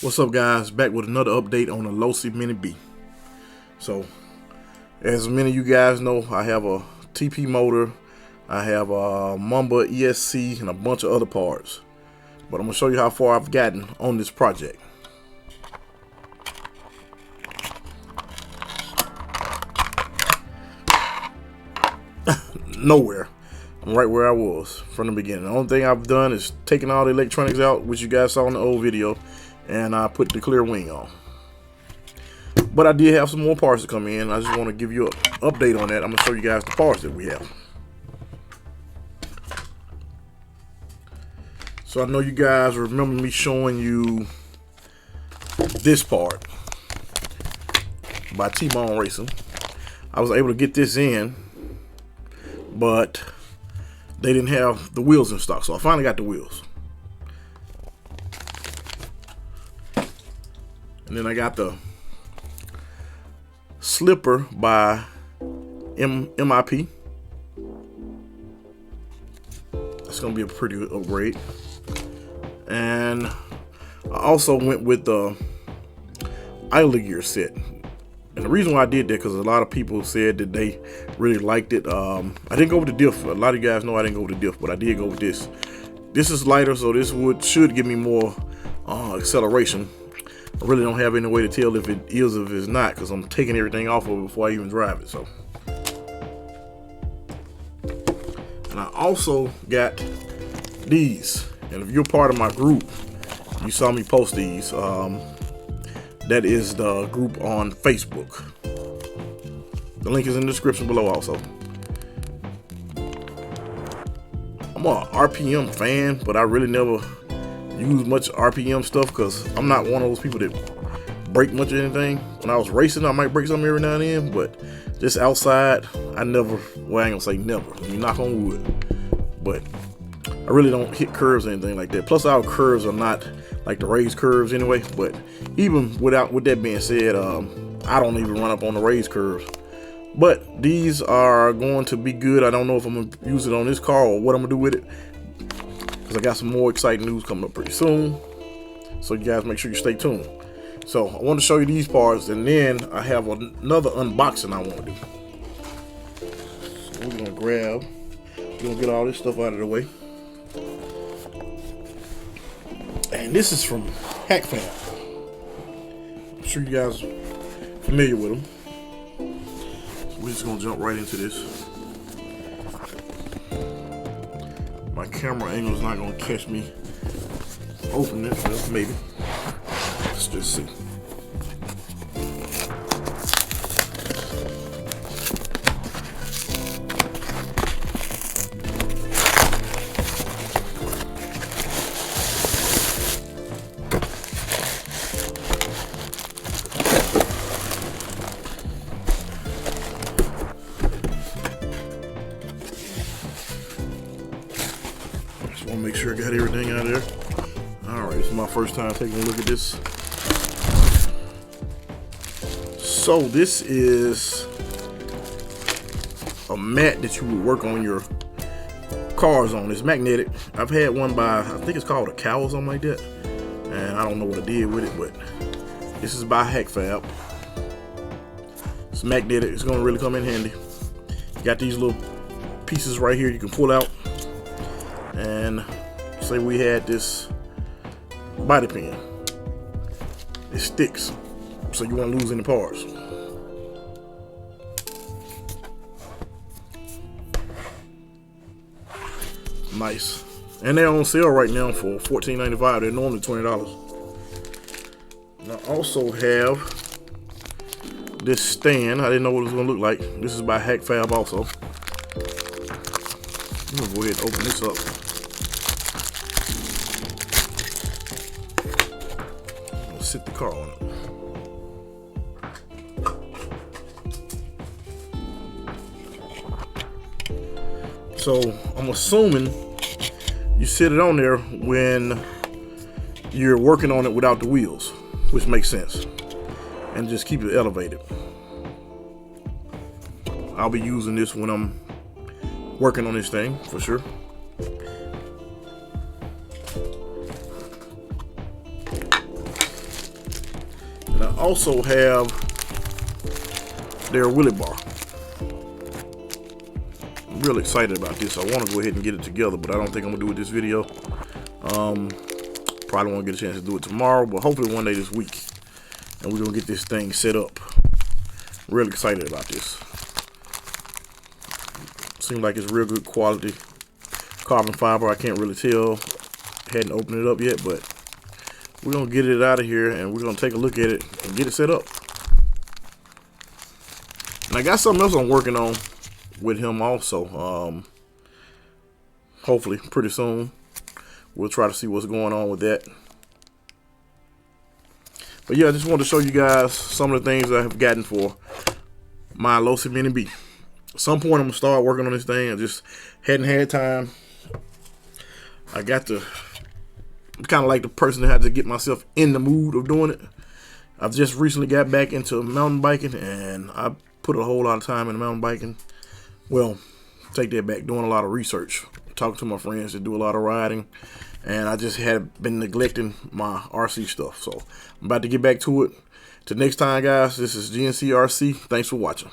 What's up, guys? Back with another update on the Losi Mini B. So, as many of you guys know, I have a TP motor, I have a Mamba ESC, and a bunch of other parts. But I'm going to show you how far I've gotten on this project. Nowhere. I'm right where I was from the beginning. The only thing I've done is taken all the electronics out, which you guys saw in the old video, and I put the clear wing on. But I did have some more parts to come in. I just want to give you an update on that. I'm going to show you guys the parts that we have. So I know you guys remember me showing you this part by T-Bone Racing. I was able to get this in, but they didn't have the wheels in stock, so I finally got the wheels. And then I got the slipper by MIP. That's gonna be a pretty good upgrade. And I also went with the idler gear set. And the reason why I did that, because a lot of people said that they really liked it. I didn't go with the diff. A lot of you guys know I didn't go with the diff, but I did go with this. This is lighter, so this should give me more acceleration. I really don't have any way to tell if it is or if it's not, because I'm taking everything off of it before I even drive it. So, and I also got these. And if you're part of my group, you saw me post these. That is the group on Facebook. The link is in the description below also. I'm a RPM fan, but I really never use much RPM stuff because I'm not one of those people that break much of anything. When I was racing, I might break something every now and then, but just outside, I never, well, I ain't gonna say never. You knock on wood. But I really don't hit curves or anything like that. Plus, our curves are not like the raised curves anyway. But even with that being said, I don't even run up on the raised curves. But these are going to be good. I don't know if I'm gonna use it on this car or what I'm gonna do with it, because I got some more exciting news coming up pretty soon. So you guys make sure you stay tuned. So I want to show you these parts, and then I have another unboxing I want to do. So we're gonna get all this stuff out of the way. And this is from Hackfab. I'm sure you guys are familiar with them. So we're just gonna jump right into this. My camera angle is not gonna catch me opening it, well, maybe. Let's just see. Want to make sure I got everything out of there. Alright, this is my first time taking a look at this. So this is a mat that you would work on your cars on. It's magnetic. I've had one by, I think it's called a cow or something like that, and I don't know what I did with it, but this is by Hackfab. It's magnetic. It's going to really come in handy. You got these little pieces right here you can pull out. And say we had this body pin, it sticks, so you won't lose any parts. Nice. And they're on sale right now for $14.95. They're normally $20. And I also have this stand. I didn't know what it was going to look like. This is by Hackfab also. I'm going to go ahead and open this up. Sit the car on it. So I'm assuming you sit it on there when you're working on it without the wheels, which makes sense, and just keep it elevated. I'll be using this when I'm working on this thing for sure. also have their wheelie bar. I'm really excited about this. I want to go ahead and get it together, but I don't think I'm gonna do it this video. Probably won't get a chance to do it tomorrow, but hopefully one day this week. And we're gonna get this thing set up. Really excited about this. Seems like it's real good quality carbon fiber. I can't really tell. Hadn't opened it up yet, but we're gonna get it out of here and we're gonna take a look at it and get it set up. And I got something else I'm working on with him also. Hopefully pretty soon. We'll try to see what's going on with that. But yeah, I just wanted to show you guys some of the things I have gotten for my Losi Mini B. At some point I'm gonna start working on this thing. I just hadn't had time. I'm kind of like the person that had to get myself in the mood of doing it. I've just recently got back into mountain biking, and I put a whole lot of time in mountain biking. Well, take that back, doing a lot of research, talking to my friends that do a lot of riding, and I just had been neglecting my RC stuff. So I'm about to get back to it. Till next time, guys, this is GNC RC. Thanks for watching.